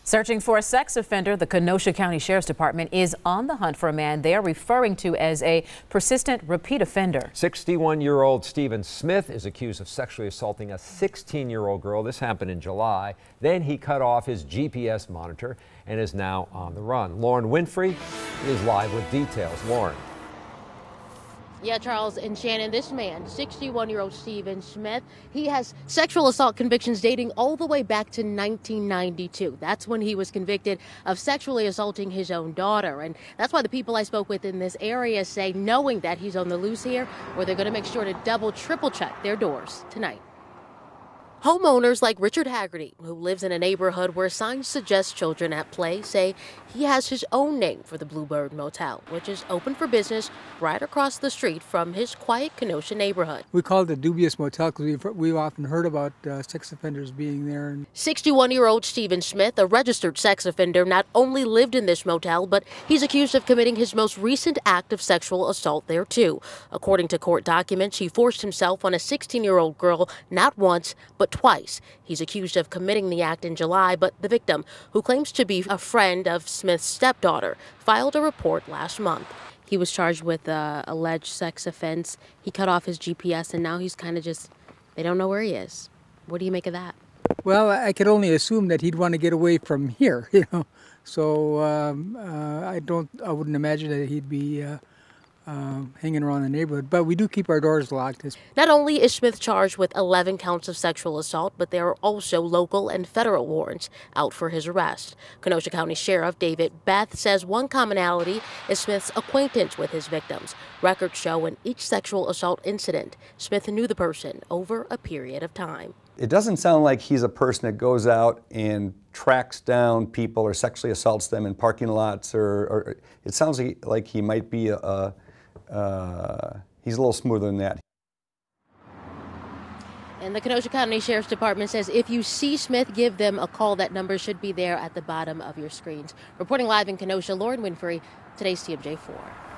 Searching for a sex offender, the Kenosha County Sheriff's Department is on the hunt for a man they are referring to as a persistent repeat offender. 61-year-old Stephen Smith is accused of sexually assaulting a 16-year-old girl. This happened in July. Then he cut off his GPS monitor and is now on the run. Lauren Winfrey is live with details. Lauren. Yeah, Charles and Shannon, this man, 61-year-old Stephen Smith, he has sexual assault convictions dating all the way back to 1992. That's when he was convicted of sexually assaulting his own daughter. And that's why the people I spoke with in this area say, knowing that he's on the loose here, or they're going to make sure to double, triple check their doors tonight. Homeowners like Richard Haggerty, who lives in a neighborhood where signs suggest children at play, say he has his own name for the Bluebird Motel, which is open for business right across the street from his quiet Kenosha neighborhood. We call it a dubious motel because we've often heard about sex offenders being there. 61-year-old Stephen Smith, a registered sex offender, not only lived in this motel, but he's accused of committing his most recent act of sexual assault there, too. According to court documents, he forced himself on a 16-year-old girl not once, but twice. He's accused of committing the act in July, but the victim, who claims to be a friend of Smith's stepdaughter, filed a report last month. He was charged with alleged sex offense. He cut off his GPS, and now he's kind of just, they don't know where he is. What do you make of that? Well, I could only assume that he'd want to get away from here, you know. So I wouldn't imagine that he'd be hanging around the neighborhood, but we do keep our doors locked. Not only is Smith charged with 11 counts of sexual assault, but there are also local and federal warrants out for his arrest. Kenosha County Sheriff David Beth says one commonality is Smith's acquaintance with his victims. Records show in each sexual assault incident, Smith knew the person over a period of time. It doesn't sound like he's a person that goes out and tracks down people or sexually assaults them in parking lots, or it sounds like he might be he's a little smoother than that. And the Kenosha County Sheriff's Department says if you see Smith, give them a call. That number should be there at the bottom of your screens. Reporting live in Kenosha, Lauren Winfrey, today's TMJ4.